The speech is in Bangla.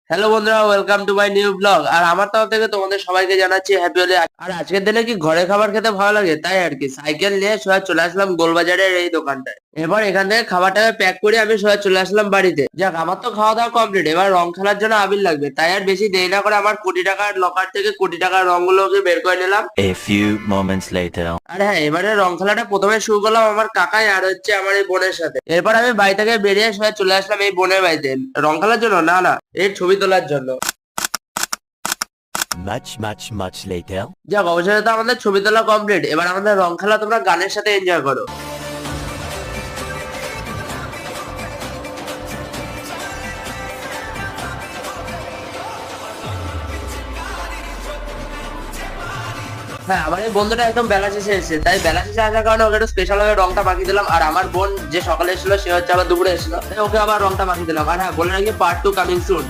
হ্যালো বন্ধুরা, welcome to my new blog. আর আমার তরফ থেকে তোমাদের সবাইকে জানাচ্ছি হ্যাপি হোলি। আর আজকের দিনে কি ঘরে খাবার খেতে ভালো লাগে, তাই আর কি সাইকেল নিয়ে সোজা চলে আসলাম গোলবাজারের এই দোকানটায়। এবার এখান থেকে খাবারটাকে প্যাক করে আমি সোজা চলে আসলাম বাড়িতে। যাক, আমার তো খাওয়া দাওয়া কমপ্লিট। এবার রং খেলার জন্য আবির লাগবে, তাই আর বেশি দেরি না করে আমার কোটি টাকার লকার থেকে কোটি টাকার রংগুলোকে বের করে নিলাম। A few moments later. আর হ্যাঁ, এবারে রং খেলাটা প্রথমে শুরু করলাম আমার কাকাই আর হচ্ছে আমার এই বোনের সাথে। এরপর আমি বাড়ি থেকে বেরিয়ে সোজা চলে আসলাম এই বোনের বাড়িতে। রং খেলার জন্য না, এর ছবি তোলার জন্য। Much later. যাক, অবশেষে তো আমাদের ছবি তোলা কমপ্লিট। এবার আমাদের রং খেলা তোমরা গানের সাথে এনজয় করো। হ্যাঁ, আমার এই বন্ধুটা একদম বেলা শেষে এসেছে, তাই বেলা শেষে আসার কারণে ওকে একটু স্পেশাল ভাবে রংটা মাখিয়ে দিলাম। আর আমার বোন যে সকালে এসেছিল সে হচ্ছে আবার দুপুরে এসেছিল, তাই ওকে আবার রংটা মাখিয়ে দিলাম। আর হ্যাঁ, বলে রাখি পার্ট 2 কামিং সুন।